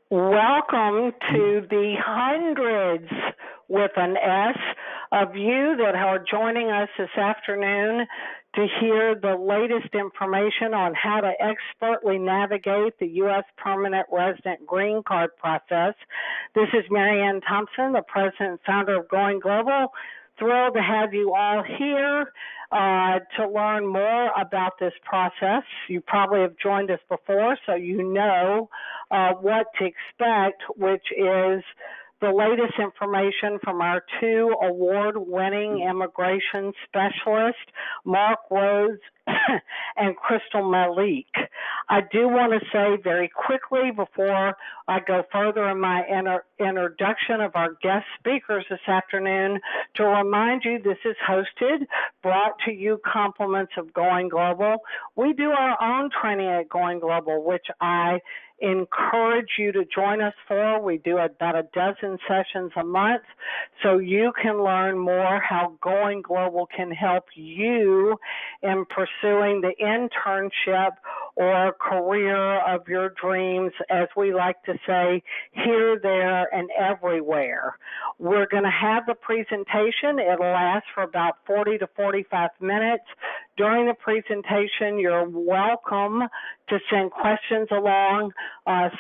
Welcome to the hundreds with an S of you that are joining us this afternoon to hear the latest information on how to expertly navigate the U.S. permanent resident green card process. This is Marianne Thompson, the president and founder of Going Global. Thrilled to have you all here to learn more about this process. You probably have joined us before, so you know what to expect, which is the latest information from our two award-winning immigration specialists, Mark Rhodes and Crystal Malik. I do want to say very quickly before I go further in my introduction of our guest speakers this afternoon to remind you this is hosted, brought to you compliments of Going Global. We do our own training at Going Global, which I encourage you to join us for. We do about a dozen sessions a month, so you can learn more how Going Global can help you in pursuing the internship or career of your dreams, as we like to say, here, there, and everywhere. We're going to have the presentation. It'll last for about 40 to 45 minutes. During the presentation, you're welcome to send questions along.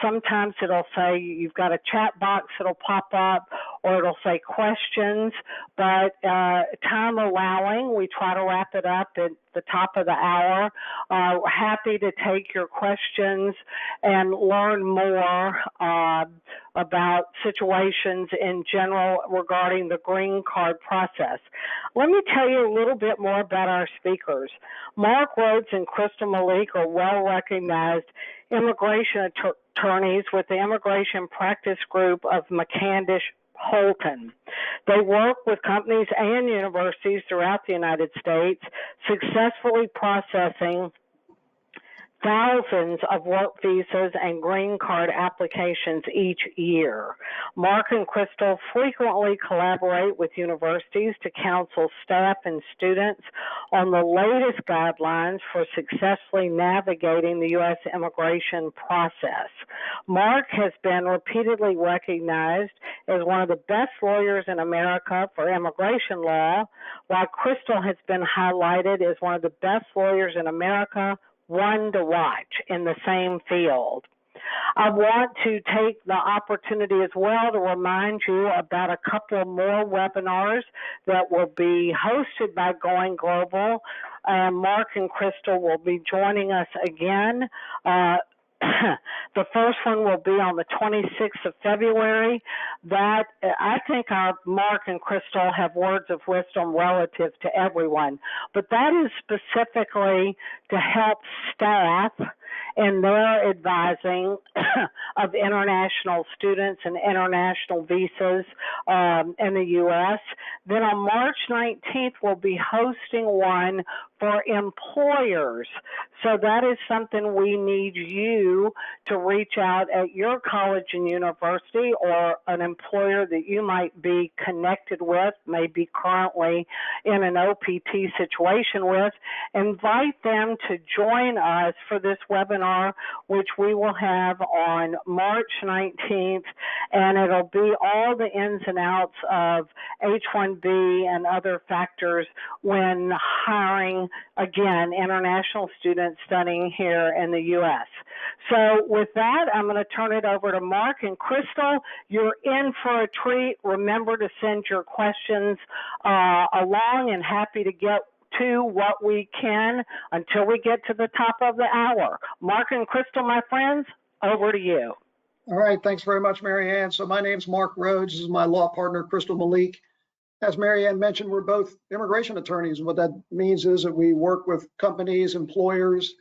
Sometimes it'll say you've got a chat box that'll pop up, or it'll say questions, but time allowing, we try to wrap it up at the top of the hour. We're happy to take your questions and learn more about situations in general regarding the green card process. Let me tell you a little bit more about our speakers. Mark Rhodes and Crystal Malik are well-recognized immigration attorneys with the Immigration Practice Group of McCandish Holton. They work with companies and universities throughout the United States, successfully processing thousands of work visas and green card applications each year. Mark and Crystal frequently collaborate with universities to counsel staff and students on the latest guidelines for successfully navigating the U.S. immigration process. Mark has been repeatedly recognized as one of the best lawyers in America for immigration law, while Crystal has been highlighted as one of the best lawyers in America, one to watch in the same field. I want to take the opportunity as well to remind you about a couple more webinars that will be hosted by Going Global, and Mark and Crystal will be joining us again. The first one will be on the 26th of February. That I think our Mark and Crystal have words of wisdom relative to everyone, but that is specifically to help staff in their advising of international students and international visas in the U.S. Then on March 19th, we'll be hosting one for employers. So that is something we need you to reach out at your college and university or an employer that you might be connected with, maybe currently in an OPT situation with. Invite them to join us for this webinar, which we will have on March 19th, and it'll be all the ins and outs of H-1B and other factors when hiring, again, international students studying here in the U.S. So with that, I'm going to turn it over to Mark and Crystal. You're in for a treat. Remember to send your questions along, and happy to get to what we can until we get to the top of the hour. Mark and Crystal, my friends, over to you. All right, thanks very much, Marianne. So my name's Mark Rhodes. This is my law partner, Crystal Malik. As Marianne mentioned, we're both immigration attorneys. What that means is that we work with companies, employers,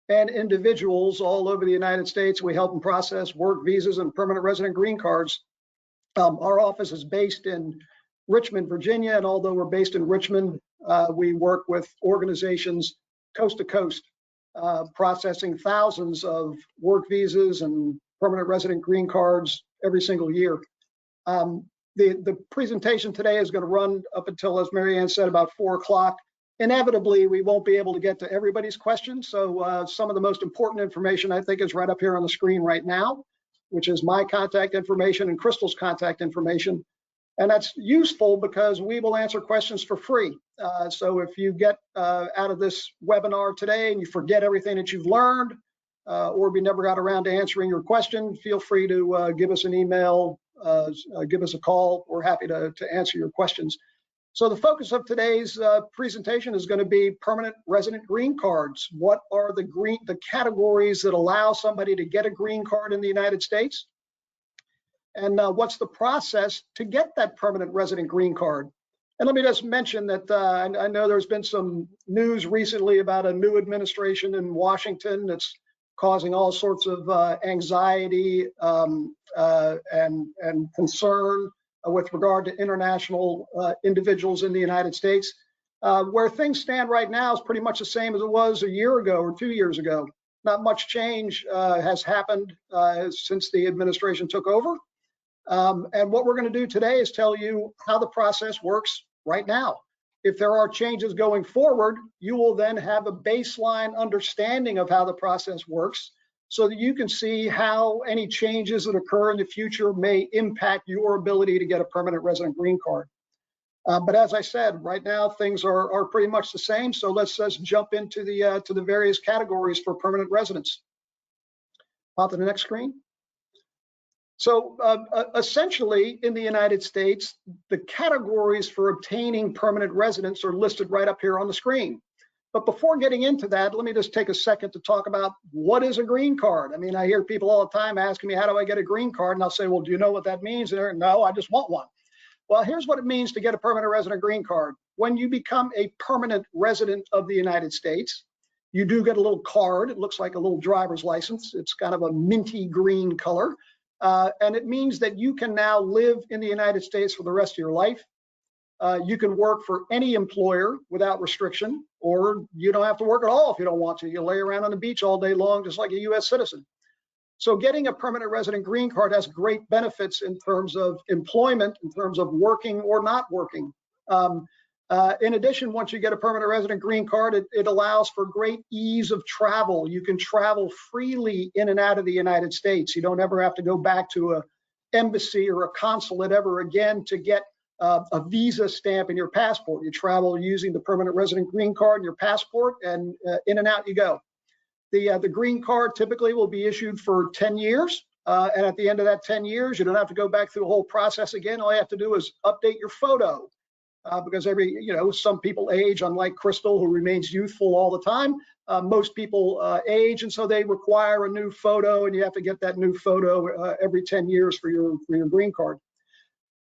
and individuals all over the United States. We help them process work visas and permanent resident green cards. Our office is based in Richmond, Virginia, and although we're based in Richmond, we work with organizations coast to coast, processing thousands of work visas and permanent resident green cards every single year. The presentation today is going to run up until, as Marianne said, about 4 o'clock. Inevitably, we won't be able to get to everybody's questions, so some of the most important information, I think, is right up here on the screen right now. which is my contact information and Crystal's contact information. And that's useful because we will answer questions for free. So if you get out of this webinar today and you forget everything that you've learned, or we never got around to answering your question, feel free to give us an email, give us a call. We're happy to answer your questions. So the focus of today's presentation is going to be permanent resident green cards. What are the categories that allow somebody to get a green card in the United States? And what's the process to get that permanent resident green card? And let me just mention that I know there's been some news recently about a new administration in Washington that's causing all sorts of anxiety and concern with regard to international individuals in the United States. Where things stand right now is pretty much the same as it was a year ago or 2 years ago. Not much change has happened since the administration took over. And what we're going to do today is tell you how the process works right now. If there are changes going forward, you will then have a baseline understanding of how the process works so that you can see how any changes that occur in the future may impact your ability to get a permanent resident green card. But as I said, right now things are pretty much the same. So let's jump into the various categories for permanent residents. On to the next screen. So essentially, in the United States, the categories for obtaining permanent residence are listed right up here on the screen. But before getting into that, let me just take a second to talk about what is a green card. I mean, I hear people all the time asking me, how do I get a green card? And I'll say, well, do you know what that means? And they're, no, I just want one. Well, here's what it means to get a permanent resident green card. When you become a permanent resident of the United States, you do get a little card. It looks like a little driver's license. It's kind of a minty green color. And it means that you can now live in the United States for the rest of your life. You can work for any employer without restriction, or you don't have to work at all if you don't want to. You lay around on the beach all day long, just like a US citizen. So getting a permanent resident green card has great benefits in terms of employment, in terms of working or not working. In addition, once you get a permanent resident green card, it allows for great ease of travel. You can travel freely in and out of the United States. You don't ever have to go back to an embassy or a consulate ever again to get a visa stamp in your passport. You travel using the permanent resident green card in your passport, and in and out you go. The green card typically will be issued for 10 years. And at the end of that 10 years, you don't have to go back through the whole process again. All you have to do is update your photo. Because some people age, unlike Crystal, who remains youthful all the time. Most people age, and so they require a new photo, and you have to get that new photo every 10 years for your green card.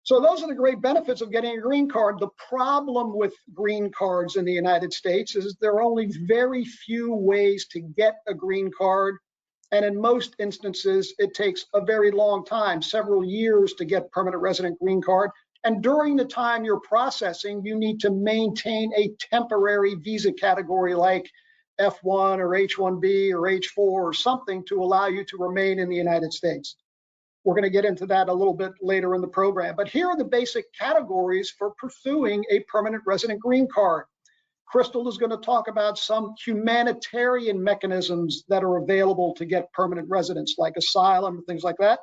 So those are the great benefits of getting a green card. The problem with green cards in the United States is there are only very few ways to get a green card, and in most instances, it takes a very long time, several years, to get permanent resident green card. And during the time you're processing, you need to maintain a temporary visa category like F1 or H1B or H4 or something to allow you to remain in the United States. We're going to get into that a little bit later in the program. But here are the basic categories for pursuing a permanent resident green card. Crystal is going to talk about some humanitarian mechanisms that are available to get permanent residence, like asylum and things like that.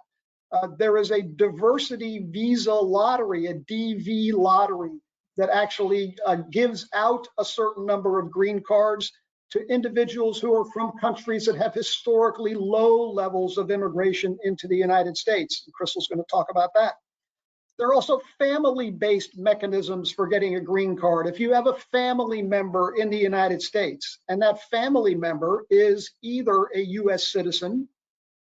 There is a diversity visa lottery, a DV lottery, that actually gives out a certain number of green cards to individuals who are from countries that have historically low levels of immigration into the United States. And Crystal's going to talk about that. There are also family-based mechanisms for getting a green card. If you have a family member in the United States, and that family member is either a US citizen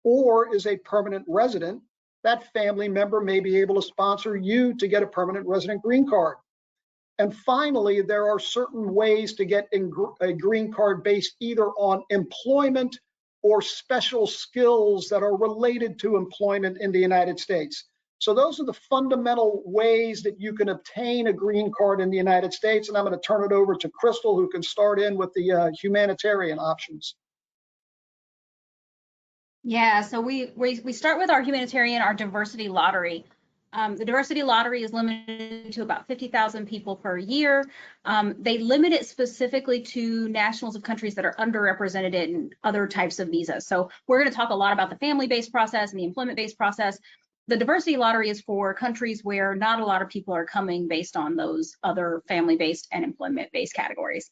or is a permanent resident, that family member may be able to sponsor you to get a permanent resident green card. And finally, there are certain ways to get a green card based either on employment or special skills that are related to employment in the United States. So those are the fundamental ways that you can obtain a green card in the United States. And I'm going to turn it over to Crystal, who can start in with the humanitarian options. Yeah, so we start with our humanitarian, our diversity lottery. The diversity lottery is limited to about 50,000 people per year. They limit it specifically to nationals of countries that are underrepresented in other types of visas. So we're going to talk a lot about the family-based process and the employment-based process. The diversity lottery is for countries where not a lot of people are coming based on those other family-based and employment-based categories.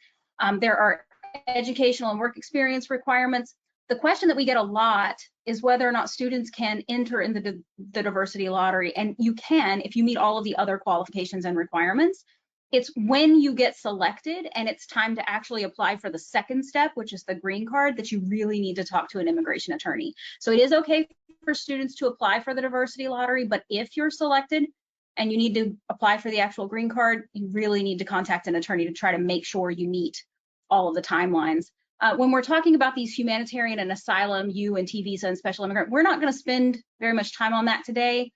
There are educational and work experience requirements. The question that we get a lot is whether or not students can enter in the diversity lottery, and you can if you meet all of the other qualifications and requirements. It's when you get selected and it's time to actually apply for the second step, which is the green card, that you really need to talk to an immigration attorney. So it is okay for students to apply for the diversity lottery, but if you're selected and you need to apply for the actual green card, you really need to contact an attorney to try to make sure you meet all of the timelines. When we're talking about these humanitarian and asylum, U and T visa and special immigrant, we're not going to spend very much time on that today.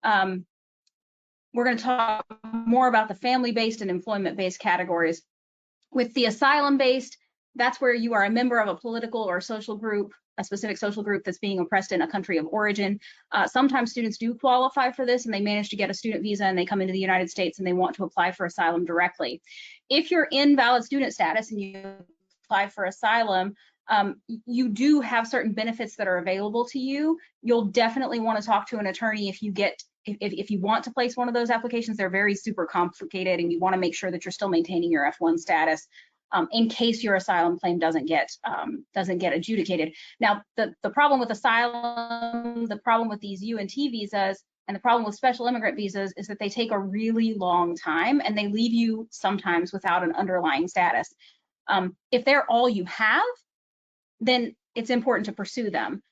We're going to talk more about the family-based and employment-based categories. With the asylum-based, that's where you are a member of a political or social group, a specific social group that's being oppressed in a country of origin. Sometimes students do qualify for this and they manage to get a student visa and they come into the United States and they want to apply for asylum directly. If you're in valid student status and you apply for asylum, you do have certain benefits that are available to you. You'll definitely want to talk to an attorney if you want to place one of those applications. They're very super complicated and you want to make sure that you're still maintaining your F1 status in case your asylum claim doesn't get adjudicated. Now, the problem with asylum, the problem with these U and T visas, and the problem with special immigrant visas is that they take a really long time and they leave you sometimes without an underlying status. If they're all you have, then it's important to pursue them.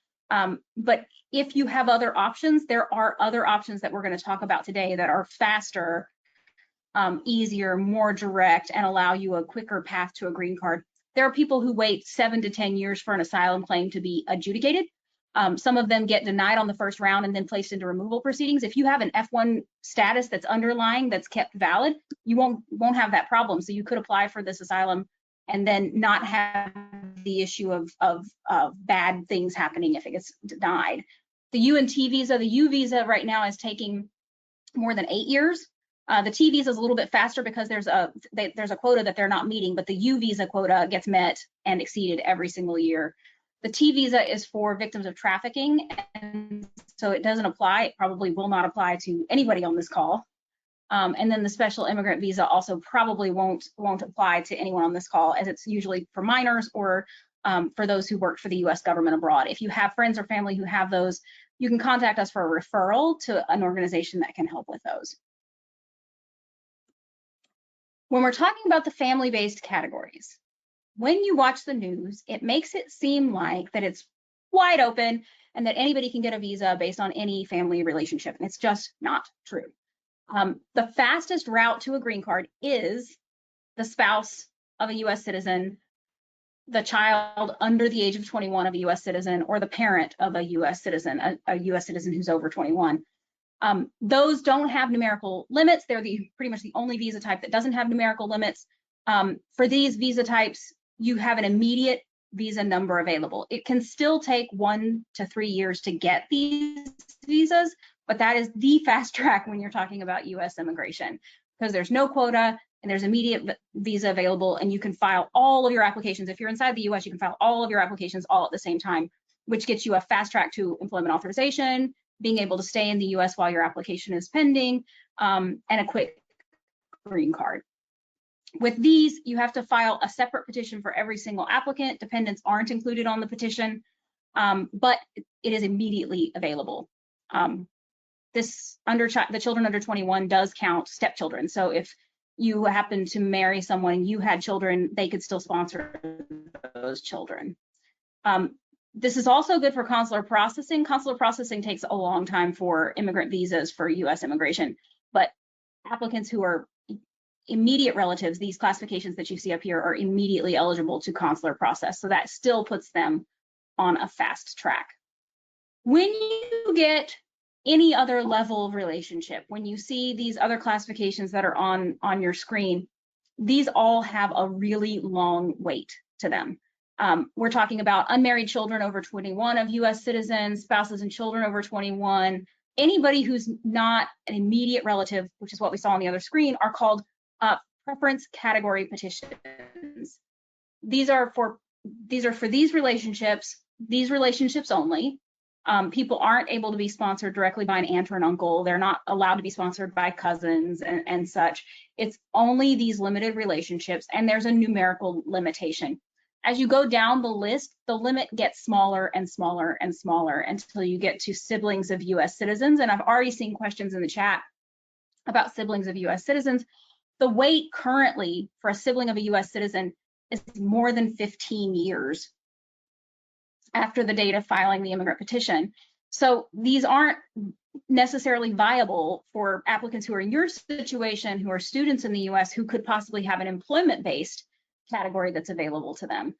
But if you have other options, there are other options that we're going to talk about today that are faster, easier, more direct, and allow you a quicker path to a green card. There are people who wait 7 to 10 years for an asylum claim to be adjudicated. Some of them get denied on the first round and then placed into removal proceedings. If you have an F1 status that's underlying, that's kept valid, you won't have that problem. So you could apply for this asylum and then not have the issue of bad things happening if it gets denied. The U and T visa, the U visa right now is taking more than 8 years. The T visa is a little bit faster because there's a quota that they're not meeting, but the U visa quota gets met and exceeded every single year. The T visa is for victims of trafficking, and so it doesn't apply. It probably will not apply to anybody on this call. And then the special immigrant visa also probably won't apply to anyone on this call, as it's usually for minors or for those who work for the U.S. government abroad. If you have friends or family who have those, you can contact us for a referral to an organization that can help with those. When we're talking about the family-based categories, when you watch the news, it makes it seem like that it's wide open and that anybody can get a visa based on any family relationship, and it's just not true. The fastest route to a green card is the spouse of a U.S. citizen, the child under the age of 21 of a U.S. citizen, or the parent of a U.S. citizen, a U.S. citizen who's over 21. Those don't have numerical limits. They're pretty much the only visa type that doesn't have numerical limits. For these visa types, you have an immediate visa number available. It can still take 1 to 3 years to get these visas, but that is the fast track when you're talking about U.S. immigration, because there's no quota and there's immediate visa available, and you can file all of your applications. If you're inside the U.S., you can file all of your applications all at the same time, which gets you a fast track to employment authorization, being able to stay in the U.S. while your application is pending, and a quick green card. With these, you have to file a separate petition for every single applicant. Dependents aren't included on the petition, but it is immediately available. The children under 21 does count stepchildren. So if you happen to marry someone, you had children, they could still sponsor those children. This is also good for consular processing. Consular processing takes a long time for immigrant visas for U.S. immigration, but applicants who are immediate relatives, these classifications that you see up here, are immediately eligible to consular process. So that still puts them on a fast track. When you get any other level of relationship, when you see these other classifications that are on your screen, these all have a really long wait to them. We're talking about unmarried children over 21 of U.S. citizens, spouses and children over 21, Anybody who's not an immediate relative, which is what we saw on the other screen, are called preference category petitions. These are for these relationships only. People aren't able to be sponsored directly by an aunt or an uncle. They're not allowed to be sponsored by cousins and such. It's only these limited relationships, and there's a numerical limitation. As you go down the list, the limit gets smaller and smaller and smaller until you get to siblings of US citizens. And I've already seen questions in the chat about siblings of US citizens. The wait currently for a sibling of a US citizen is more than 15 years after the date of filing the immigrant petition. So these aren't necessarily viable for applicants who are in your situation, who are students in the US, who could possibly have an employment-based category that's available to them.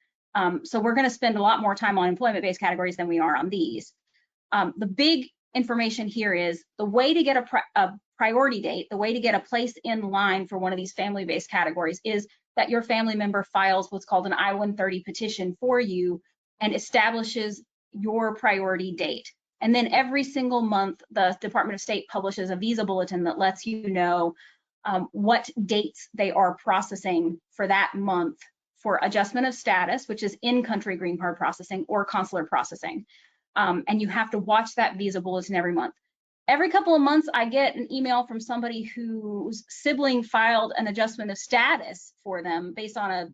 So we're going to spend a lot more time on employment-based categories than we are on these. The big information here is the way to get a priority date, the way to get a place in line for one of these family-based categories is that your family member files what's called an I-130 petition for you and establishes your priority date. And then every single month, the Department of State publishes a visa bulletin that lets you know what dates they are processing for that month for adjustment of status, which is in-country green card processing or consular processing. And you have to watch that visa bulletin every month. Every couple of months, I get an email from somebody whose sibling filed an adjustment of status for them based on a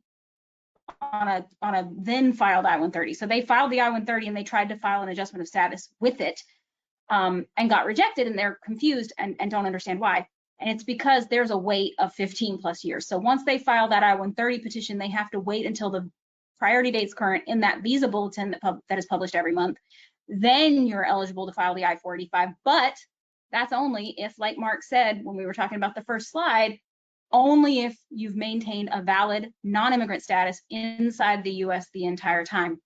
then filed I-130. So they filed the I-130 and they tried to file an adjustment of status with it and got rejected, and they're confused and don't understand why. And it's because there's a wait of 15 plus years. So once they file that I-130 petition, they have to wait until the priority date's current in that visa bulletin that is published every month. Then you're eligible to file the I-485, but that's only if, like Mark said when we were talking about the first slide, only if you've maintained a valid non-immigrant status inside the US the entire time.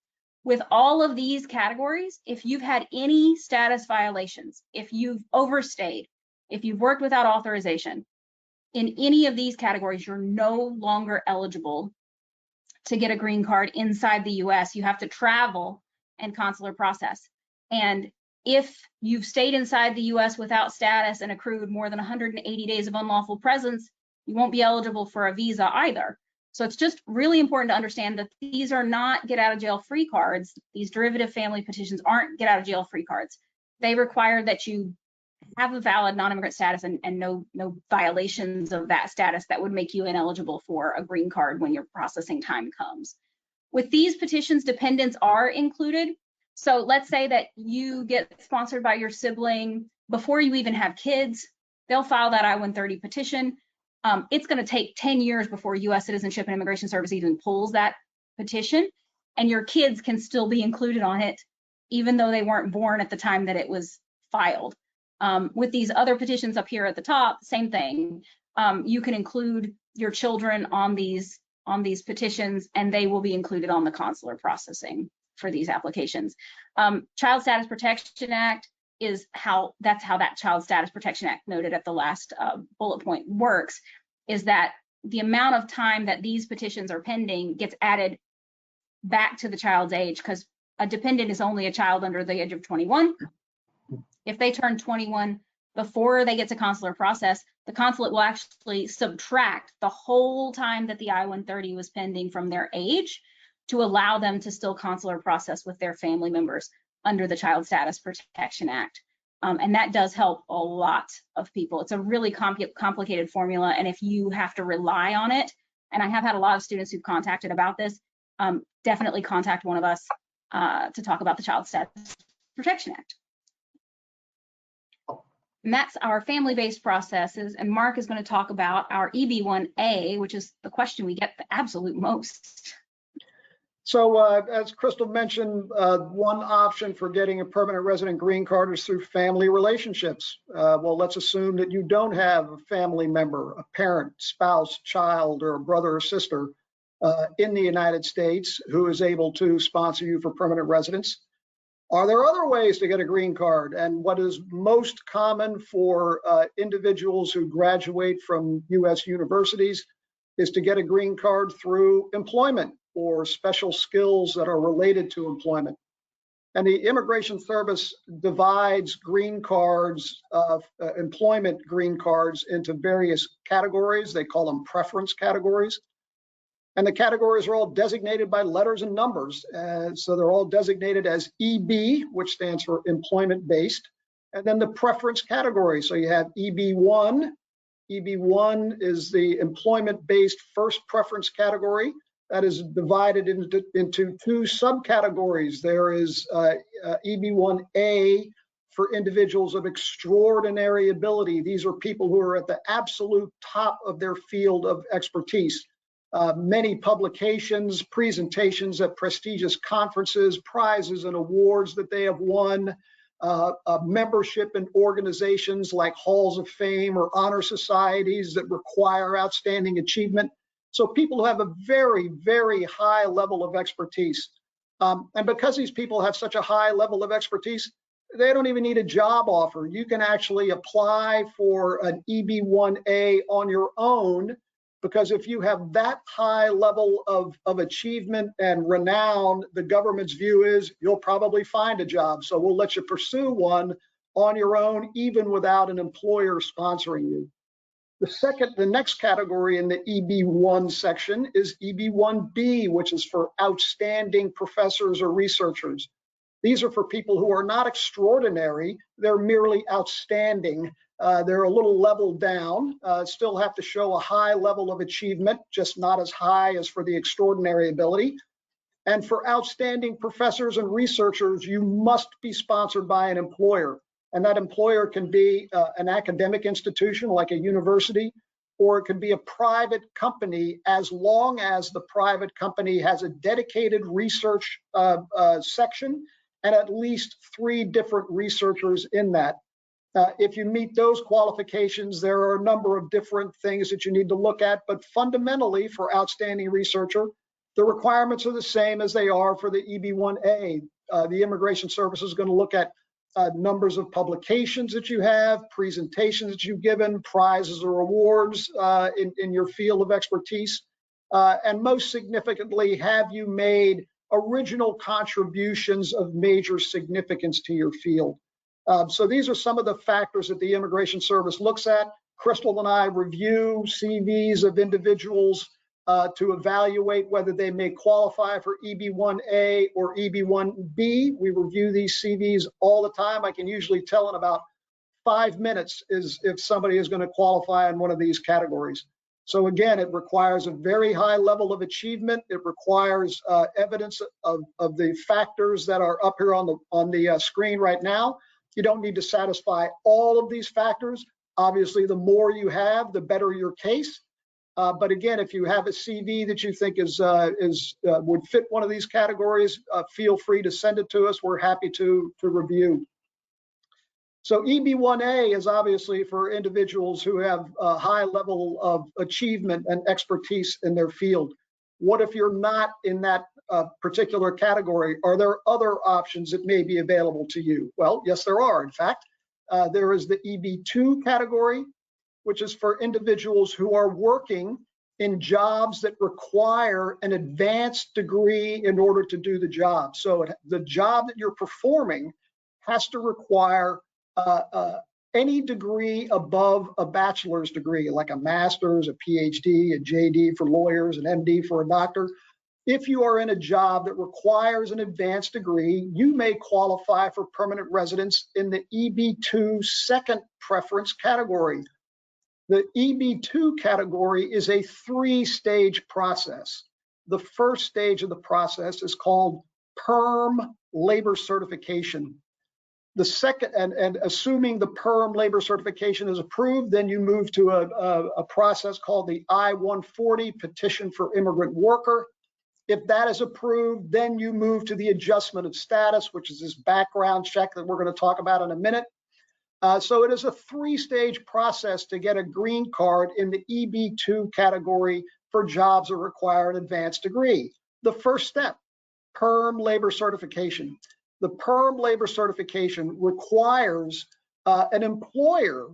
With all of these categories, if you've had any status violations, if you've overstayed, if you've worked without authorization, in any of these categories, you're no longer eligible to get a green card inside the US. You have to travel and consular process. And if you've stayed inside the US without status and accrued more than 180 days of unlawful presence, you won't be eligible for a visa either. So it's just really important to understand that these are not get out of jail free cards. These derivative family petitions aren't get out of jail free cards. They require that you have a valid non-immigrant status and no violations of that status that would make you ineligible for a green card when your processing time comes. With these petitions, dependents are included. So let's say that you get sponsored by your sibling before you even have kids. They'll file that I-130 petition. It's going to take 10 years before US Citizenship and Immigration Service even pulls that petition, and your kids can still be included on it, even though they weren't born at the time that it was filed. With these other petitions up here at the top, same thing. You can include your children on these petitions, and they will be included on the consular processing for these applications. Child Status Protection Act is that's how that Child Status Protection Act noted at the last bullet point works, is that the amount of time that these petitions are pending gets added back to the child's age, because a dependent is only a child under the age of 21. If they turn 21 before they get to consular process, the consulate will actually subtract the whole time that the I-130 was pending from their age to allow them to still consular process with their family members under the Child Status Protection Act. And that does help a lot of people. It's a really complicated formula, and if you have to rely on it, and I have had a lot of students who've contacted about this, definitely contact one of us to talk about the Child Status Protection Act. And that's our family-based processes, and Mark is going to talk about our EB-1A, which is the question we get the absolute most. So as Crystal mentioned, one option for getting a permanent resident green card is through family relationships. Well, let's assume that you don't have a family member, a parent, spouse, child, or a brother or sister in the United States who is able to sponsor you for permanent residence. Are there other ways to get a green card? And what is most common for individuals who graduate from US universities is to get a green card through employment or special skills that are related to employment. And the Immigration Service divides green cards, employment green cards, into various categories. They call them preference categories. And the categories are all designated by letters and numbers. So they're all designated as EB, which stands for employment-based, and then the preference category. So you have EB1. EB1 is the employment-based first preference category. That is divided into two subcategories. There is EB1A for individuals of extraordinary ability. These are people who are at the absolute top of their field of expertise. Many publications, presentations at prestigious conferences, prizes and awards that they have won, membership in organizations like halls of fame or honor societies that require outstanding achievement. So people who have a very, very high level of expertise. And because these people have such a high level of expertise, they don't even need a job offer. You can actually apply for an EB1A on your own, because if you have that high level of achievement and renown, the government's view is you'll probably find a job. So we'll let you pursue one on your own, even without an employer sponsoring you. The next category in the EB1 section is EB1B, which is for outstanding professors or researchers. These are for people who are not extraordinary, they're merely outstanding. They're a little level down, still have to show a high level of achievement, just not as high as for the extraordinary ability. And for outstanding professors and researchers, you must be sponsored by an employer. And that employer can be an academic institution like a university, or it can be a private company, as long as the private company has a dedicated research section and at least 3 different researchers in that. If you meet those qualifications, there are a number of different things that you need to look at, but fundamentally for outstanding researcher, the requirements are the same as they are for the EB1A. The Immigration Service is going to look at numbers of publications that you have, presentations that you've given, prizes or awards in your field of expertise, and most significantly, have you made original contributions of major significance to your field? So these are some of the factors that the Immigration Service looks at. Crystal and I review CVs of individuals to evaluate whether they may qualify for EB1A or EB1B. We review these CVs all the time. I can usually tell in about 5 minutes if somebody is going to qualify in one of these categories. So again, it requires a very high level of achievement. It requires evidence of the factors that are up here on the screen right now. You don't need to satisfy all of these factors. Obviously, the more you have, the better your case. But again, if you have a CV that you think would fit one of these categories, feel free to send it to us. We're happy to review. So EB1A is obviously for individuals who have a high level of achievement and expertise in their field. What if you're not in that particular category? Are there other options that may be available to you? Well, yes, there are. In fact, there is the EB2 category, which is for individuals who are working in jobs that require an advanced degree in order to do the job. So the job that you're performing has to require any degree above a bachelor's degree, like a master's, a PhD, a JD for lawyers, an MD for a doctor. If you are in a job that requires an advanced degree, you may qualify for permanent residence in the EB2 second preference category. The EB2 category is a 3-stage process. The first stage of the process is called PERM labor certification. The second, and assuming the PERM labor certification is approved, then you move to a process called the I-140 petition for immigrant worker. If that is approved, then you move to the adjustment of status, which is this background check that we're going to talk about in a minute. So it is a 3-stage process to get a green card in the EB2 category for jobs that require an advanced degree. The first step, PERM labor certification. The PERM labor certification requires an employer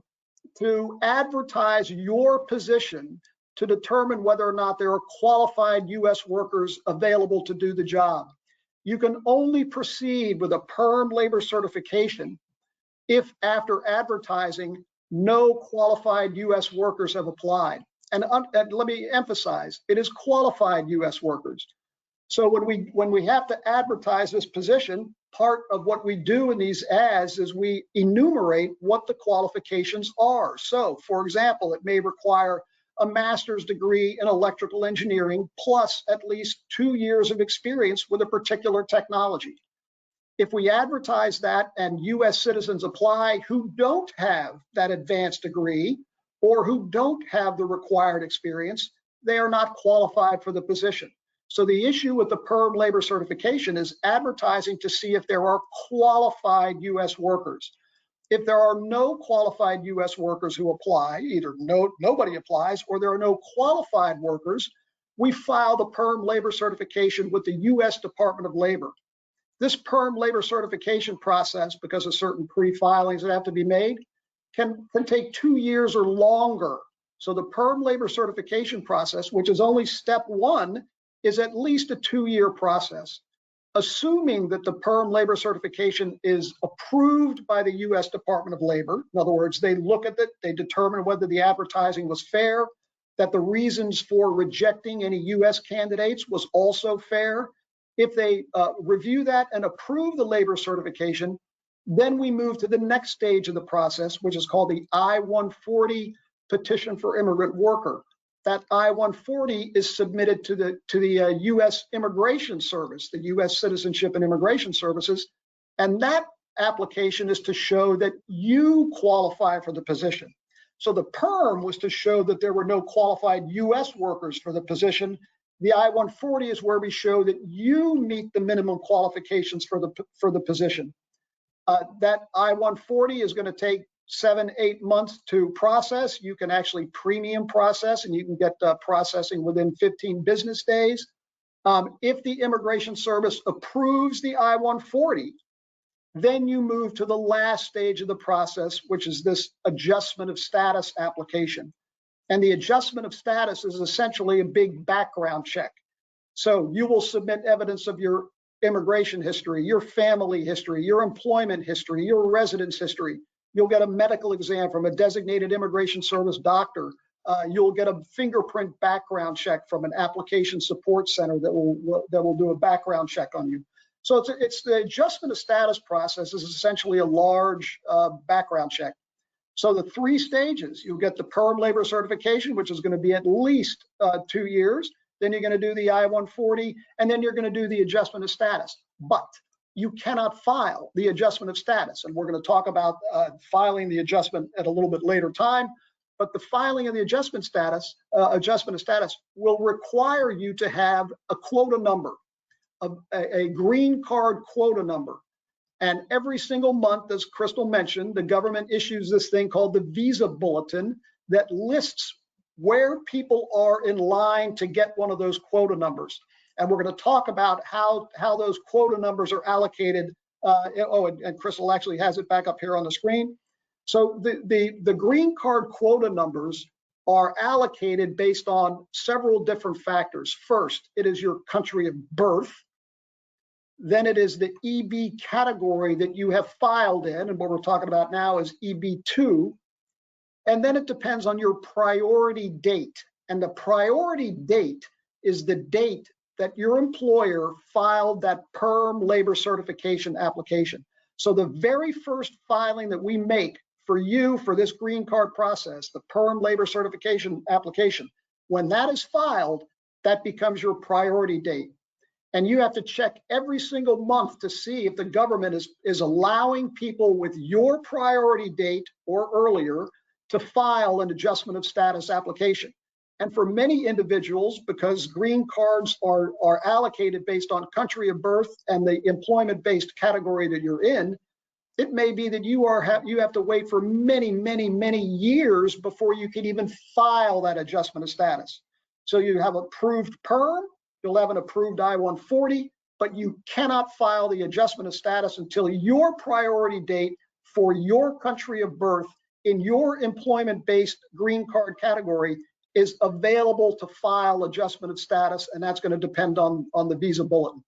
to advertise your position to determine whether or not there are qualified U.S. workers available to do the job. You can only proceed with a perm labor certification if after advertising, no qualified U.S. workers have applied. And let me emphasize, it is qualified U.S. workers. So when we have to advertise this position, part of what we do in these ads is we enumerate what the qualifications are. So, for example, it may require a master's degree in electrical engineering plus at least 2 years of experience with a particular technology. If we advertise that and U.S. citizens apply who don't have that advanced degree or who don't have the required experience, they are not qualified for the position. So the issue with the perm labor certification is advertising to see if there are qualified U.S. workers. If there are no qualified U.S. workers who apply, either nobody applies or there are no qualified workers, we file the perm labor certification with the U.S. Department of Labor. This perm labor certification process, because of certain pre-filings that have to be made, can take 2 years or longer. So the perm labor certification process, which is only step one, is at least a 2-year process. Assuming that the perm labor certification is approved by the U.S. Department of Labor, in other words, they look at it, they determine whether the advertising was fair, that the reasons for rejecting any U.S. candidates was also fair. If they review that and approve the labor certification, then we move to the next stage of the process, which is called the I-140 Petition for Immigrant Worker. That I-140 is submitted to the U.S. Immigration Service, the U.S. Citizenship and Immigration Services, and that application is to show that you qualify for the position. So the perm was to show that there were no qualified U.S. workers for the position. The I-140 is where we show that you meet the minimum qualifications for the position. That I-140 is going to take 7-8 months to process. You can actually premium process, and you can get processing within 15 business days. If the Immigration Service approves the I-140, then you move to the last stage of the process, which is this adjustment of status application. And the adjustment of status is essentially a big background check. So you will submit evidence of your immigration history, your family history, your employment history, your residence history. You'll get a medical exam from a designated Immigration Service doctor. You'll get a fingerprint background check from an application support center that will do a background check on you. So it's the adjustment of status process is essentially a large background check. So the 3 stages, you'll get the perm labor certification, which is going to be at least 2 years. Then you're going to do the I-140, and then you're going to do the adjustment of status. But you cannot file the adjustment of status. And we're going to talk about filing the adjustment at a little bit later time. But the filing of the adjustment of status will require you to have a quota number, a green card quota number. And every single month, as Crystal mentioned, the government issues this thing called the Visa Bulletin that lists where people are in line to get one of those quota numbers. And we're going to talk about how those quota numbers are allocated. And Crystal actually has it back up here on the screen. So the green card quota numbers are allocated based on several different factors. First, it is your country of birth. Then it is the EB category that you have filed in, and what we're talking about now is EB2. And then it depends on your priority date. And the priority date is the date that your employer filed that perm labor certification application. So the very first filing that we make for you for this green card process, the perm labor certification application, when that is filed, that becomes your priority date. And you have to check every single month to see if the government is allowing people with your priority date or earlier to file an adjustment of status application. And for many individuals, because green cards are allocated based on country of birth and the employment-based category that you're in, it may be that you have to wait for many, many, many years before you can even file that adjustment of status. So you have approved perm, you'll have an approved I-140, but you cannot file the adjustment of status until your priority date for your country of birth in your employment-based green card category is available to file adjustment of status, and that's going to depend on the Visa Bulletin.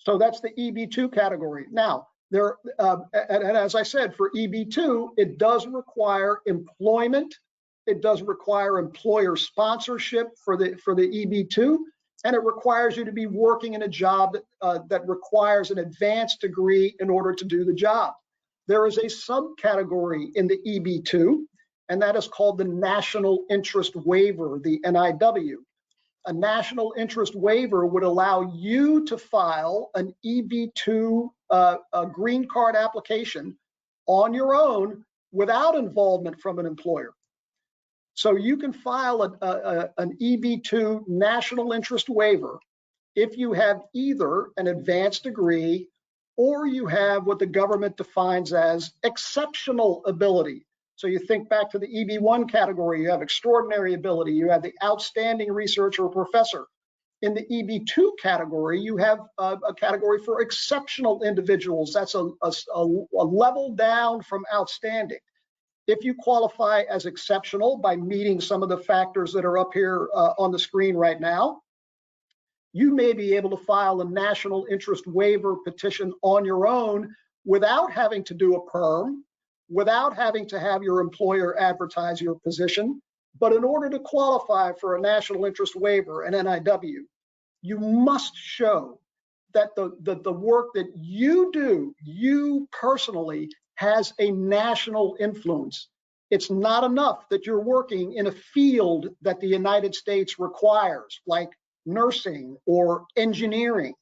So that's the EB2 category. Now, and as I said, for EB2, it does require employment. It does require employer sponsorship for the EB2, and it requires you to be working in a job that requires an advanced degree in order to do the job. There is a subcategory in the EB2, and that is called the National Interest Waiver, the NIW. A national interest waiver would allow you to file an EB2 green card application on your own without involvement from an employer. So you can file an EB2 national interest waiver if you have either an advanced degree or you have what the government defines as exceptional ability. So you think back to the EB1 category, you have extraordinary ability, you have the outstanding researcher or professor. In the EB2 category, you have a category for exceptional individuals. That's a level down from outstanding. If you qualify as exceptional by meeting some of the factors that are up here on the screen right now, you may be able to file a national interest waiver petition on your own without having to do a perm, without having to have your employer advertise your position. But in order to qualify for a national interest waiver, an NIW, you must show that the work that you do, you personally, has a national influence. It's not enough that you're working in a field that the United States requires, like nursing or engineering.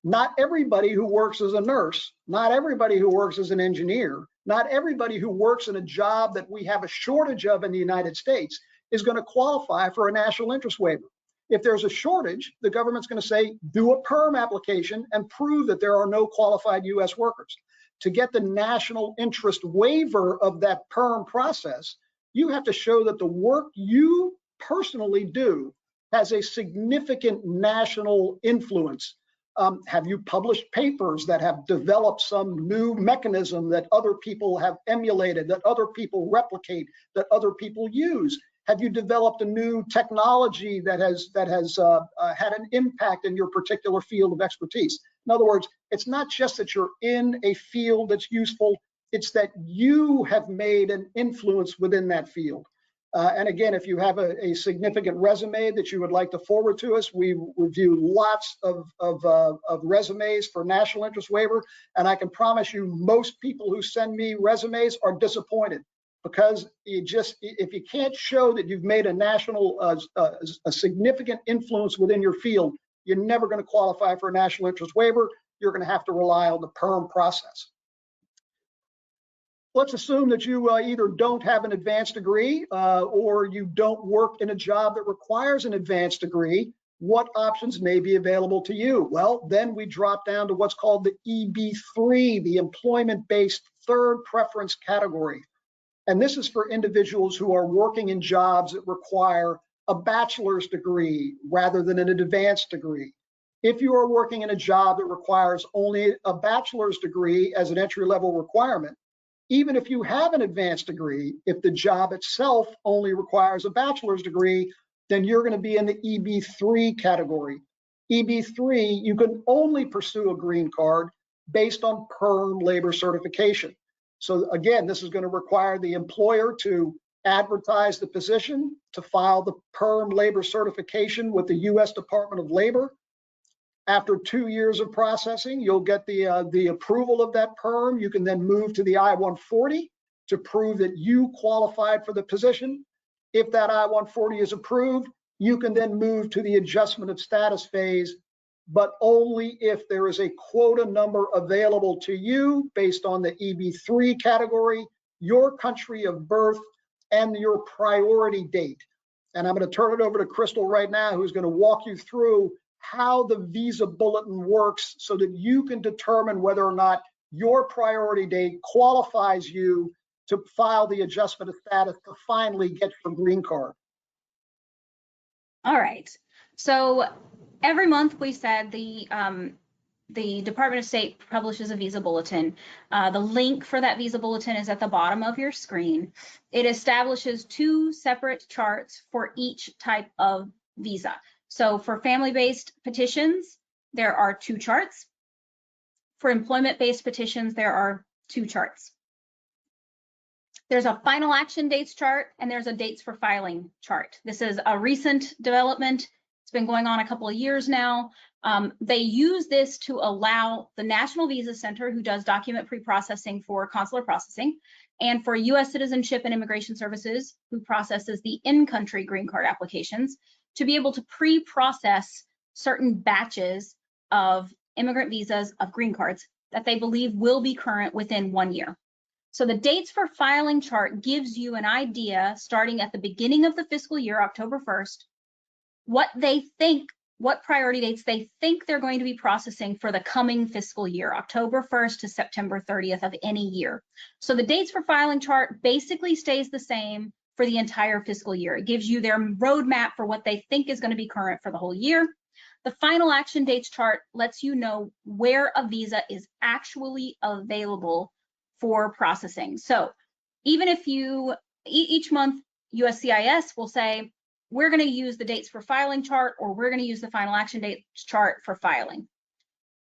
Not everybody who works as a nurse, not everybody who works as an engineer, not everybody who works in a job that we have a shortage of in the United States is going to qualify for a national interest waiver. If there's a shortage, the government's going to say, do a perm application and prove that there are no qualified US workers. To get the national interest waiver of that perm process, you have to show that the work you personally do has a significant national influence. Have you published papers that have developed some new mechanism that other people have emulated, that other people replicate, that other people use? Have you developed a new technology that has had an impact in your particular field of expertise? In other words, it's not just that you're in a field that's useful, it's that you have made an influence within that field. And again, if you have a significant resume that you would like to forward to us, we review lots of resumes for national interest waiver. And I can promise you, most people who send me resumes are disappointed because if you can't show that you've made a national, a significant influence within your field, you're never going to qualify for a national interest waiver. You're going to have to rely on the perm process. Let's assume that you either don't have an advanced degree or you don't work in a job that requires an advanced degree. What options may be available to you? Well, then we drop down to what's called the EB3, the employment-based third preference category. And this is for individuals who are working in jobs that require a bachelor's degree rather than an advanced degree. If you are working in a job that requires only a bachelor's degree as an entry-level requirement, even if you have an advanced degree, if the job itself only requires a bachelor's degree, then you're going to be in the EB3 category. EB3, you can only pursue a green card based on perm labor certification. So again, this is going to require the employer to advertise the position, to file the perm labor certification with the US Department of Labor. After 2 years of processing, you'll get the approval of that perm. You can then move to the I-140 to prove that you qualified for the position. If that I-140 is approved, you can then move to the adjustment of status phase, but only if there is a quota number available to you based on the EB3 category, your country of birth, and your priority date. And I'm going to turn it over to Crystal right now, who's going to walk you through how the visa bulletin works so that you can determine whether or not your priority date qualifies you to file the adjustment of status to finally get your green card. All right. So every month we said the Department of State publishes a visa bulletin. The link for that visa bulletin is at the bottom of your screen. It establishes 2 separate charts for each type of visa. So for family-based petitions, there are 2 charts. For employment-based petitions, there are 2 charts. There's a final action dates chart and there's a dates for filing chart. This is a recent development. It's been going on a couple of years now. They use this to allow the National Visa Center, who does document pre-processing for consular processing, and for U.S. Citizenship and Immigration Services, who processes the in-country green card applications, to be able to pre-process certain batches of immigrant visas, of green cards, that they believe will be current within 1 year. So the dates for filing chart gives you an idea, starting at the beginning of the fiscal year, October 1st, what priority dates they think they're going to be processing for the coming fiscal year, October 1st to September 30th of any year. So the dates for filing chart basically stays the same for the entire fiscal year. It gives you their roadmap for what they think is going to be current for the whole year. The final action dates chart lets you know where a visa is actually available for processing. So even if each month USCIS will say, we're going to use the dates for filing chart, or we're going to use the final action dates chart for filing.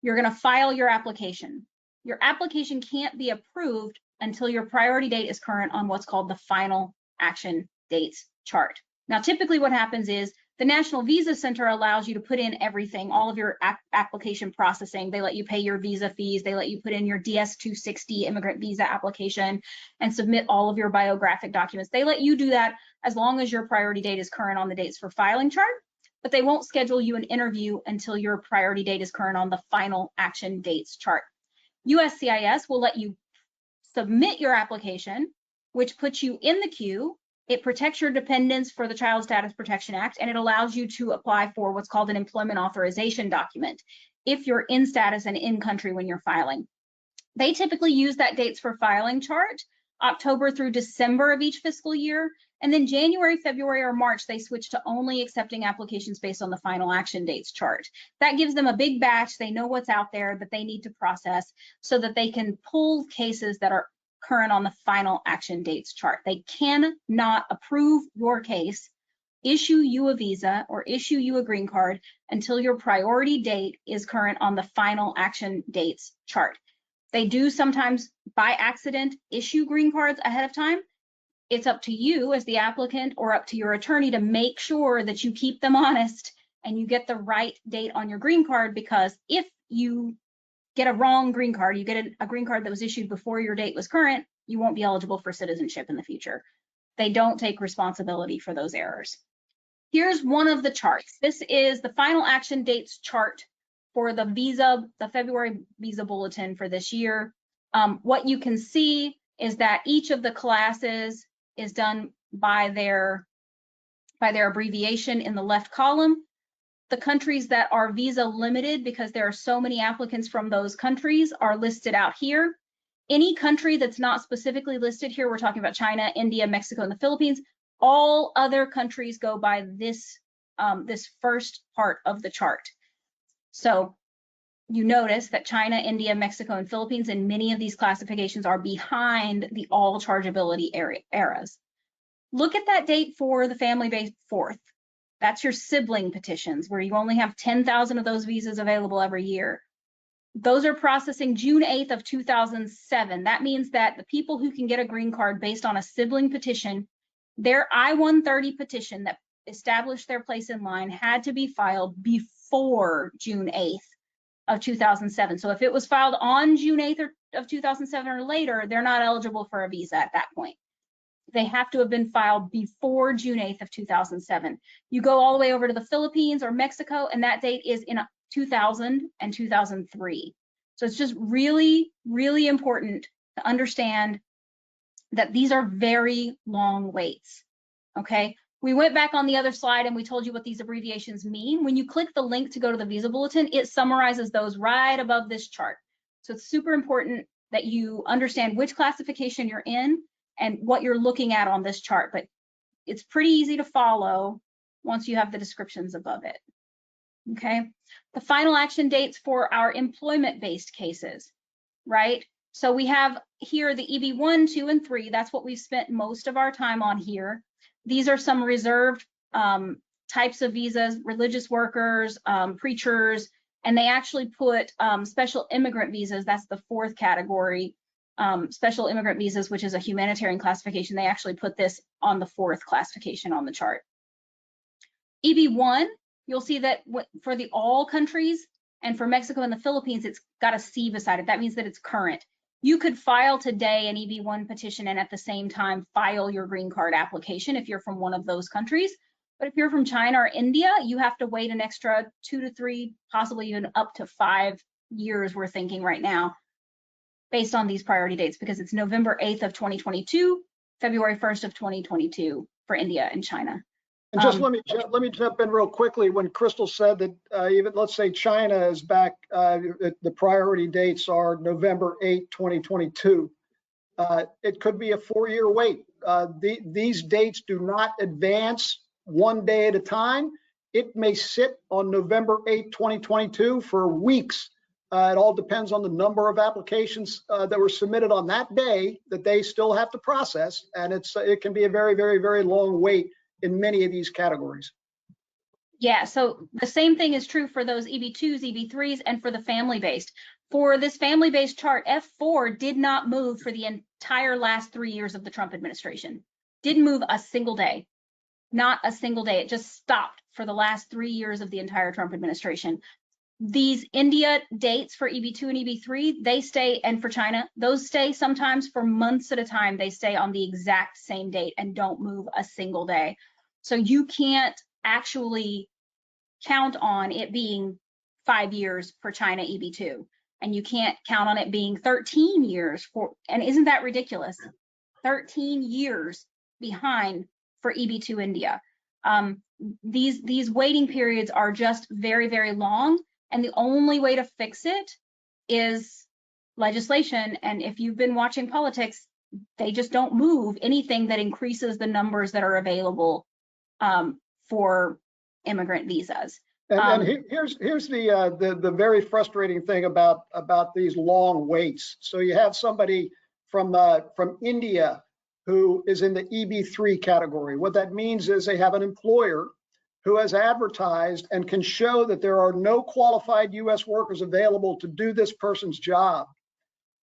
You're going to file your application. Your application can't be approved until your priority date is current on what's called the final action dates chart. Now, typically what happens is the National Visa Center allows you to put in everything, all of your application processing. They let you pay your visa fees. They let you put in your DS-260 immigrant visa application and submit all of your biographic documents. They let you do that as long as your priority date is current on the dates for filing chart, but they won't schedule you an interview until your priority date is current on the final action dates chart. USCIS will let you submit your application, which puts you in the queue. It protects your dependents for the Child Status Protection Act, and it allows you to apply for what's called an employment authorization document if you're in status and in country when you're filing. They typically use that dates for filing chart, October through December of each fiscal year, and then January, February, or March, they switch to only accepting applications based on the final action dates chart. That gives them a big batch. They know what's out there that they need to process so that they can pull cases that are current on the final action dates chart. They cannot approve your case, issue you a visa, or issue you a green card until your priority date is current on the final action dates chart. They do sometimes by accident issue green cards ahead of time. It's up to you as the applicant or up to your attorney to make sure that you keep them honest and you get the right date on your green card, because if you get a wrong green card, you get a green card that was issued before your date was current, you won't be eligible for citizenship in the future. They don't take responsibility for those errors. Here's one of the charts. This is the final action dates chart for the February visa bulletin for this year. What you can see is that each of the classes is done by their abbreviation in the left column. The countries that are visa limited, because there are so many applicants from those countries, are listed out here. Any country that's not specifically listed here, we're talking about China, India, Mexico, and the Philippines. All other countries go by this first part of the chart. So you notice that China, India, Mexico, and Philippines in many of these classifications are behind the all chargeability eras. Look at that date for the family-based fourth. That's your sibling petitions, where you only have 10,000 of those visas available every year. Those are processing June 8th of 2007. That means that the people who can get a green card based on a sibling petition, their I-130 petition that established their place in line had to be filed before June 8th of 2007. So if it was filed on June 8th of 2007 or later, they're not eligible for a visa at that point. They have to have been filed before June 8th of 2007. You go all the way over to the Philippines or Mexico, and that date is in 2000 and 2003. So it's just really, really important to understand that these are very long waits, okay? We went back on the other slide and we told you what these abbreviations mean. When you click the link to go to the visa bulletin, it summarizes those right above this chart. So it's super important that you understand which classification you're in and what you're looking at on this chart, but it's pretty easy to follow once you have the descriptions above it, okay? The final action dates for our employment-based cases, right? So we have here the EB1, 2, and 3. That's what we've spent most of our time on here. These are some reserved types of visas: religious workers, preachers, And they actually put special immigrant visas, that's the fourth category, special immigrant visas, which is a humanitarian classification. They actually put this on the fourth classification on the chart. EB1, you'll see that for the all countries and for Mexico and the Philippines, it's got a C beside it. That means that it's current. You could file today an EB1 petition and at the same time file your green card application if you're from one of those countries. But if you're from China or India, you have to wait an extra 2 to 3, possibly even up to 5 years, we're thinking right now, based on these priority dates, because it's November 8th of 2022, February 1st of 2022 for India and China. And just let me jump in real quickly. When Crystal said that even let's say China is back, the priority dates are November 8, 2022. It could be a 4-year wait. These dates do not advance one day at a time. It may sit on November 8, 2022 for weeks. It all depends on the number of applications that were submitted on that day that they still have to process. And it can be a very, very, very long wait in many of these categories. Yeah, so the same thing is true for those EB2s, EB3s, and for the family-based. For this family-based chart, F4 did not move for the entire last 3 years of the Trump administration. Didn't move a single day. Not a single day. It just stopped for the last 3 years of the entire Trump administration. These India dates for EB2 and EB3, they stay, and for China, those stay sometimes for months at a time. They stay on the exact same date and don't move a single day. So you can't actually count on it being 5 years for China EB2, and you can't count on it being 13 years for, and isn't that ridiculous? 13 years behind for EB2 India. These waiting periods are just very, very long, and the only way to fix it is legislation. And if you've been watching politics, they just don't move anything that increases the numbers that are available for immigrant visas. And here's the very frustrating thing about these long waits. So you have somebody from India who is in the EB3 category. What that means is they have an employer who has advertised and can show that there are no qualified U.S. workers available to do this person's job.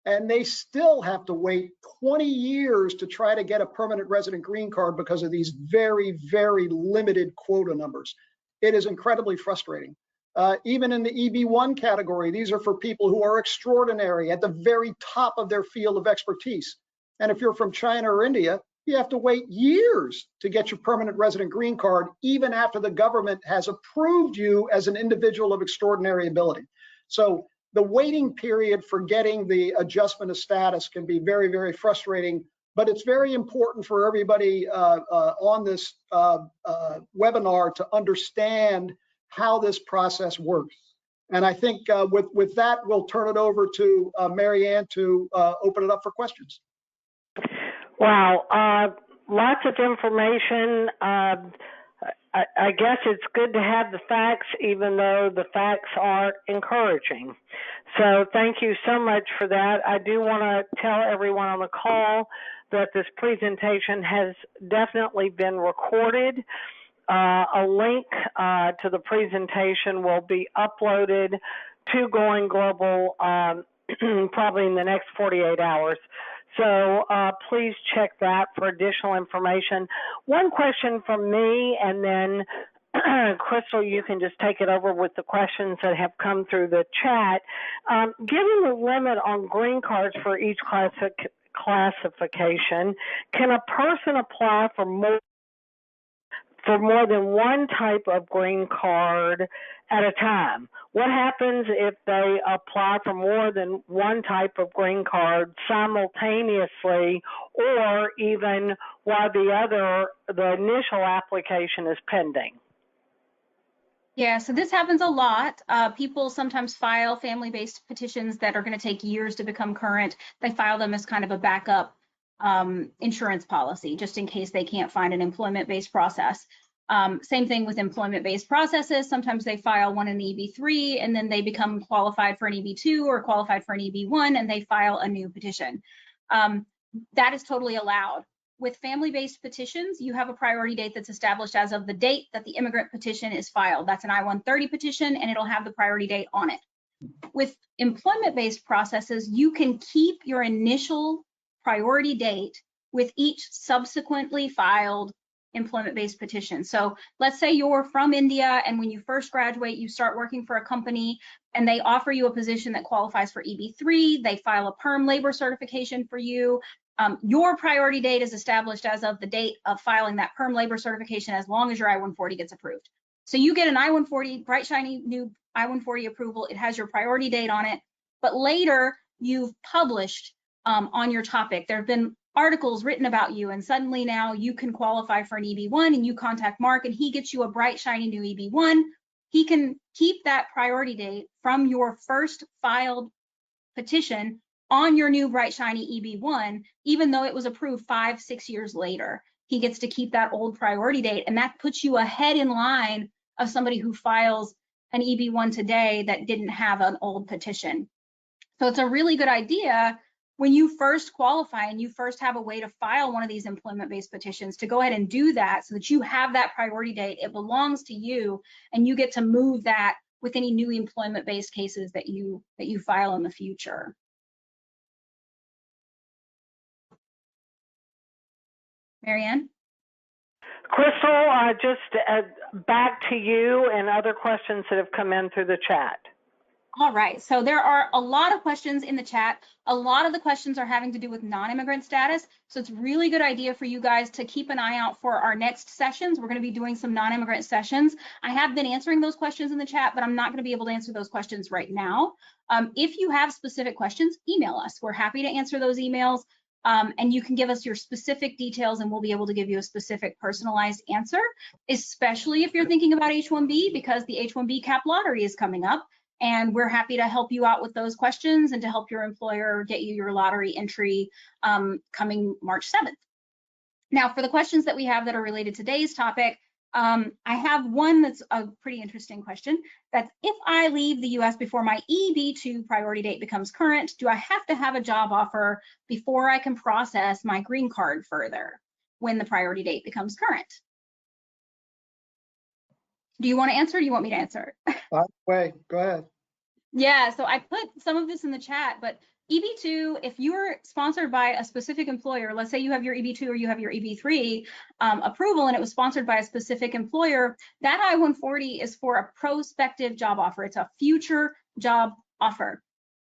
And they still have to wait 20 years to try to get a permanent resident green card because of these very, very limited quota numbers. It is incredibly frustrating. Even in the EB1 category, these are for people who are extraordinary at the very top of their field of expertise. And if you're from China or India, you have to wait years to get your permanent resident green card, even after the government has approved you as an individual of extraordinary ability. So the waiting period for getting the adjustment of status can be very, very frustrating, but it's very important for everybody on this webinar to understand how this process works. And I think with that, we'll turn it over to Mary Ann to open it up for questions. Wow, lots of information. I guess it's good to have the facts, even though the facts are encouraging. So thank you so much for that. I do want to tell everyone on the call that this presentation has definitely been recorded. A link to the presentation will be uploaded to Going Global probably in the next 48 hours. So please check that for additional information. One question from me, and then Crystal, you can just take it over with the questions that have come through the chat. Given the limit on green cards for each classification, can a person apply for more than one type of green card at a time? What happens if they apply for more than one type of green card simultaneously, or even while the initial application is pending? Yeah, so this happens a lot. People sometimes file family-based petitions that are going to take years to become current. They file them as kind of a backup insurance policy, just in case they can't find an employment-based process. Same thing with employment-based processes. Sometimes they file one in the EB3 and then they become qualified for an EB2 or qualified for an EB1 and they file a new petition. That is totally allowed. with family-based petitions, you have a priority date that's established as of the date that the immigrant petition is filed. That's an I-130 petition, and it'll have the priority date on it. With employment-based processes, you can keep your initial priority date with each subsequently filed employment-based petition. So let's say you're from India, and when you first graduate, you start working for a company and they offer you a position that qualifies for EB-3, they file a perm labor certification for you. Your priority date is established as of the date of filing that perm labor certification, as long as your I-140 gets approved. So you get an I-140, bright, shiny new I-140 approval. It has your priority date on it, but later you've published on your topic. There have been articles written about you, and suddenly now you can qualify for an EB-1, and you contact Mark and he gets you a bright, shiny new EB-1. He can keep that priority date from your first filed petition on your new bright, shiny EB-1, even though it was approved 5-6 years later. He gets to keep that old priority date, and that puts you ahead in line of somebody who files an EB-1 today that didn't have an old petition. So it's a really good idea when you first qualify and you first have a way to file one of these employment-based petitions to go ahead and do that, so that you have that priority date. It belongs to you, and you get to move that with any new employment-based cases that you file in the future. Marianne? Crystal, just back to you and other questions that have come in through the chat. All right, so there are a lot of questions in the chat. A lot of the questions are having to do with non-immigrant status. So it's a really good idea for you guys to keep an eye out for our next sessions. We're going to be doing some non-immigrant sessions. I have been answering those questions in the chat, but I'm not going to be able to answer those questions right now. If you have specific questions, email us. We're happy to answer those emails. And you can give us your specific details and we'll be able to give you a specific personalized answer, especially if you're thinking about H-1B, because the H-1B cap lottery is coming up. And we're happy to help you out with those questions and to help your employer get you your lottery entry coming March 7th. Now, for the questions that we have that are related to today's topic, I have one that's a pretty interesting question. That's, if I leave the US before my EB-2 priority date becomes current, do I have to have a job offer before I can process my green card further when the priority date becomes current? Do you want to answer or do you want me to answer? Way, go ahead. Yeah, so I put some of this in the chat, but EB-2, if you're sponsored by a specific employer, let's say you have your EB-2 or you have your EB-3 approval and it was sponsored by a specific employer, that I-140 is for a prospective job offer. It's a future job offer.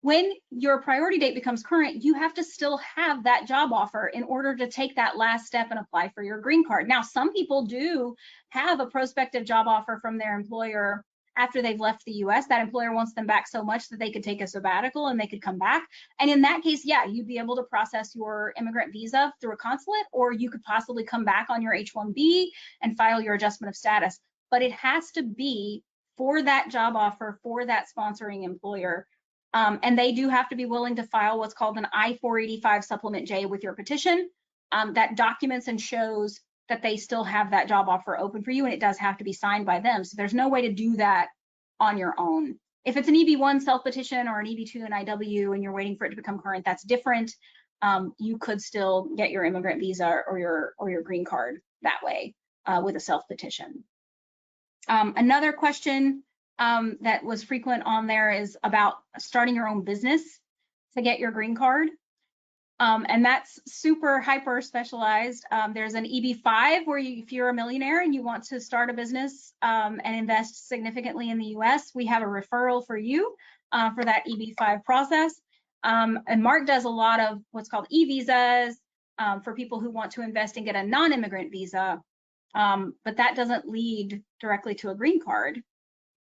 When your priority date becomes current, you have to still have that job offer in order to take that last step and apply for your green card. Now, some people do have a prospective job offer from their employer after they've left the US. That employer wants them back so much that they could take a sabbatical and they could come back. And in that case, yeah, you'd be able to process your immigrant visa through a consulate, or you could possibly come back on your H-1B and file your adjustment of status. But it has to be for that job offer, for that sponsoring employer. And they do have to be willing to file what's called an I-485 Supplement J with your petition that documents and shows that they still have that job offer open for you, and it does have to be signed by them. So there's no way to do that on your own. If it's an EB-1 self-petition or an EB-2 and IW and you're waiting for it to become current, that's different. You could still get your immigrant visa or your green card that way with a self-petition. Another question that was frequent on there is about starting your own business to get your green card. And that's super hyper specialized. There's an EB-5 where if you're a millionaire and you want to start a business and invest significantly in the US, we have a referral for you for that EB-5 process. And Mark does a lot of what's called e-visas for people who want to invest and get a non-immigrant visa, but that doesn't lead directly to a green card.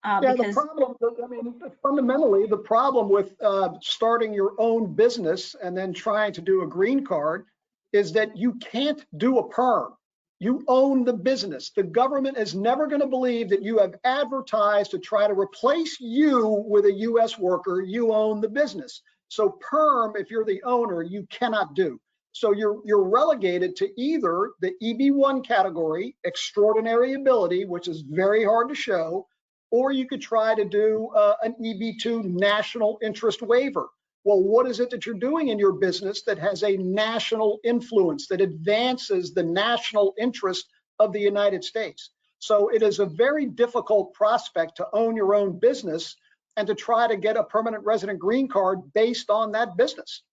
Yeah, the problem, I mean, fundamentally, the problem with starting your own business and then trying to do a green card is that you can't do a perm. You own the business. The government is never going to believe that you have advertised to try to replace you with a US worker. You own the business. So perm, if you're the owner, you cannot do. So you're relegated to either the EB-1 category, extraordinary ability, which is very hard to show, or you could try to do an EB-2 national interest waiver. Well, what is it that you're doing in your business that has a national influence, that advances the national interest of the United States? So it is a very difficult prospect to own your own business and to try to get a permanent resident green card based on that business.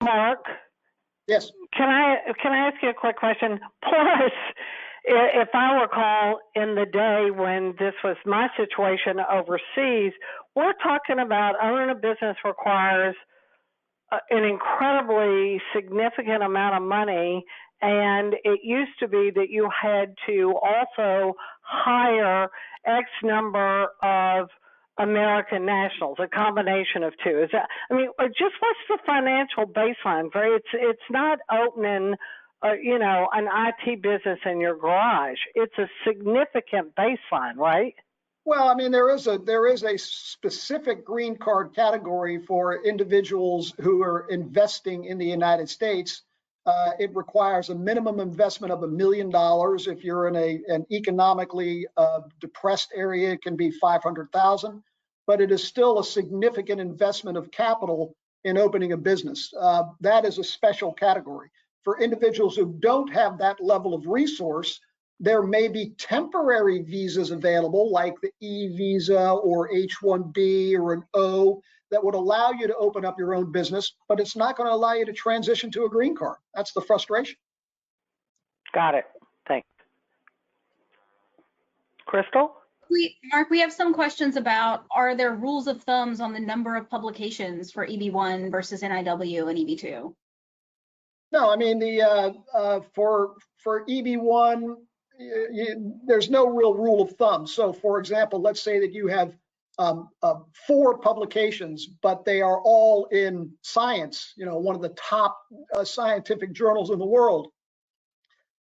Mark, Yes. can I ask you a quick question? Plus, if I recall in the day when this was my situation overseas, we're talking about owning a business requires an incredibly significant amount of money, and it used to be that you had to also hire X number of American nationals, a combination of two. Is that, I mean, just what's the financial baseline? It's not opening, an IT business in your garage. It's a significant baseline, right? Well, I mean, there is a specific green card category for individuals who are investing in the United States. It requires a minimum investment of $1 million. If you're in an economically depressed area, it can be 500,000, but it is still a significant investment of capital in opening a business. That is a special category. For individuals who don't have that level of resource, there may be temporary visas available, like the E-visa or H-1B or an O, that would allow you to open up your own business, but it's not going to allow you to transition to a green card. That's the frustration. Got it. Thanks. Crystal? Mark, we have some questions about, are there rules of thumbs on the number of publications for EB1 versus NIW and EB2? No, I mean, for EB1, there's no real rule of thumb. So, for example, let's say that you have 4 publications, but they are all in science, one of the top scientific journals in the world.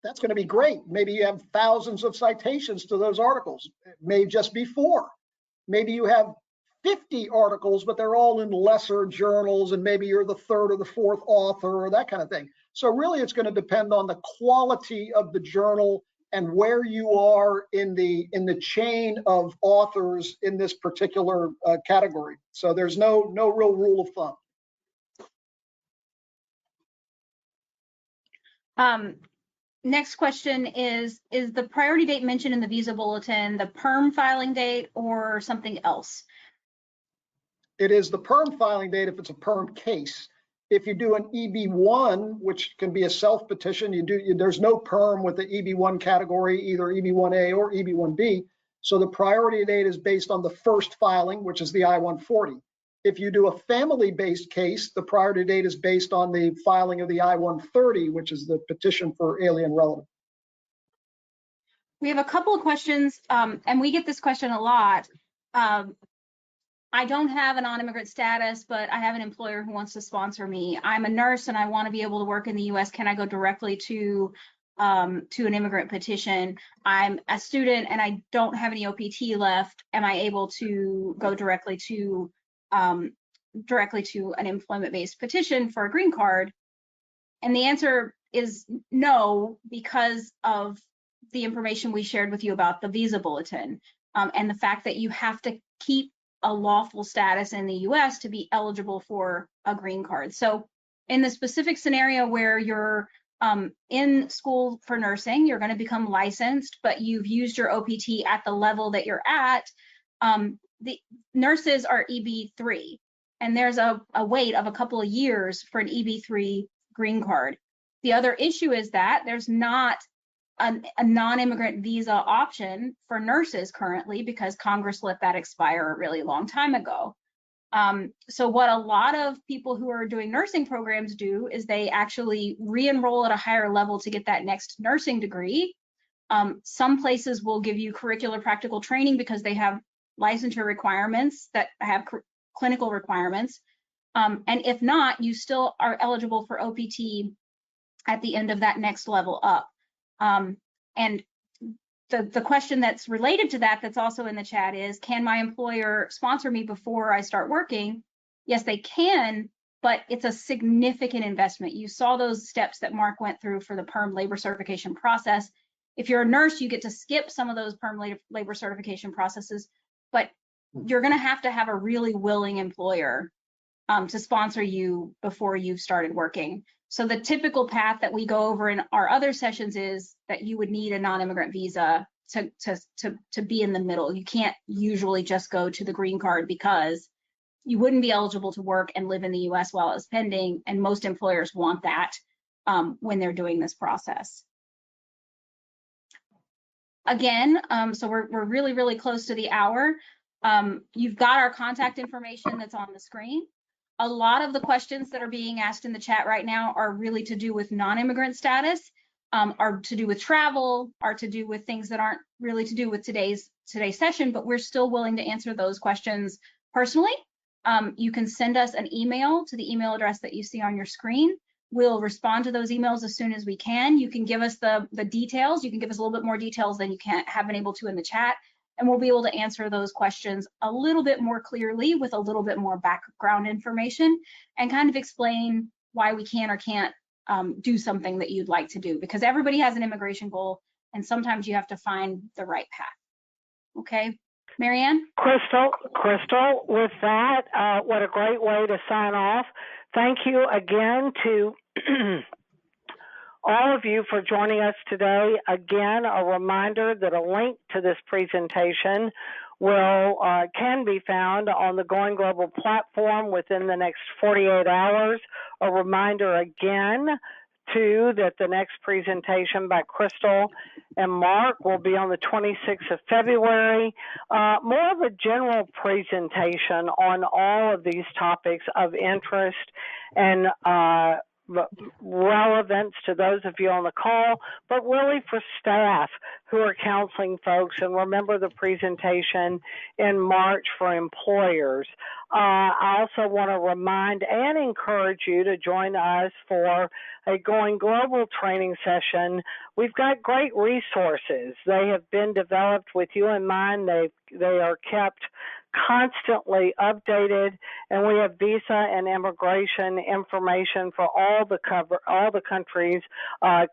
That's going to be great. Maybe you have thousands of citations to those articles. It may just be 4. Maybe you have 50 articles, but they're all in lesser journals, and maybe you're the 3rd or the 4th author or that kind of thing. So really, it's going to depend on the quality of the journal and where you are in the chain of authors in this particular category. So there's no real rule of thumb. Next question is the priority date mentioned in the visa bulletin the PERM filing date or something else? It is the PERM filing date if it's a PERM case. If you do an EB1, which can be a self-petition, there's no PERM with the EB1 category, either EB1A or EB1B. So the priority date is based on the first filing, which is the I-140. If you do a family-based case, the priority date is based on the filing of the I-130, which is the petition for alien relative. We have a couple of questions, and we get this question a lot. I don't have a non-immigrant status, but I have an employer who wants to sponsor me. I'm a nurse and I want to be able to work in the U.S. Can I go directly to an immigrant petition? I'm a student and I don't have any OPT left. Am I able to go directly to an employment-based petition for a green card? And the answer is no, because of the information we shared with you about the visa bulletin and the fact that you have to keep a lawful status in the US to be eligible for a green card. So in the specific scenario where you're in school for nursing, you're going to become licensed, but you've used your OPT at the level that you're at, the nurses are EB3, and there's a wait of a couple of years for an EB3 green card. The other issue is that there's not a non-immigrant visa option for nurses currently because Congress let that expire a really long time ago. So what a lot of people who are doing nursing programs do is they actually re-enroll at a higher level to get that next nursing degree. Some places will give you curricular practical training because they have licensure requirements that have clinical requirements. And if not, you still are eligible for OPT at the end of that next level up. And the question that's related to that, that's also in the chat is, can my employer sponsor me before I start working? Yes, they can, but it's a significant investment. You saw those steps that Mark went through for the PERM labor certification process. If you're a nurse, you get to skip some of those PERM labor certification processes, but you're going to have a really willing employer to sponsor you before you've started working. So the typical path that we go over in our other sessions is that you would need a non-immigrant visa to be in the middle. You can't usually just go to the green card because you wouldn't be eligible to work and live in the US while it's pending, and most employers want that when they're doing this process. Again, so we're really, really close to the hour. You've got our contact information that's on the screen. A lot of the questions that are being asked in the chat right now are really to do with non-immigrant status, are to do with travel, are to do with things that aren't really to do with today's session, but we're still willing to answer those questions personally. You can send us an email to the email address that you see on your screen. We'll respond to those emails as soon as we can. You can give us the details. You can give us a little bit more details than you have been able to in the chat, and we'll be able to answer those questions a little bit more clearly with a little bit more background information and kind of explain why we can or can't do something that you'd like to do, because everybody has an immigration goal and sometimes you have to find the right path. Okay, Marianne? Crystal, with that, what a great way to sign off. Thank you again to all of you for joining us today. Again, a reminder that a link to this presentation can be found on the Going Global platform within the next 48 hours. A reminder again, too, that the next presentation by Crystal and Mark will be on the 26th of February. More of a general presentation on all of these topics of interest and relevance to those of you on the call, but really for staff who are counseling folks. And remember the presentation in March for employers. I also want to remind and encourage you to join us for a Going Global training session. We've got great resources. They have been developed with you in mind. They are kept constantly updated, and we have visa and immigration information for all the countries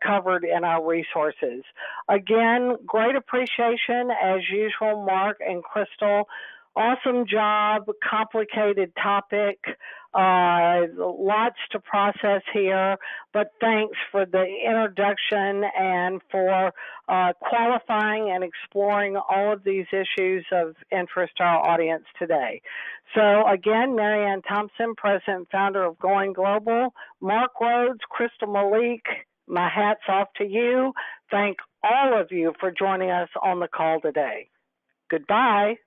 covered in our resources. Again, great appreciation as usual, Mark and Crystal. Awesome job, complicated topic, lots to process here, but thanks for the introduction and for qualifying and exploring all of these issues of interest to our audience today. So again, Marianne Thompson, President and Founder of Going Global, Mark Rhodes, Crystal Malik, my hat's off to you. Thank all of you for joining us on the call today. Goodbye.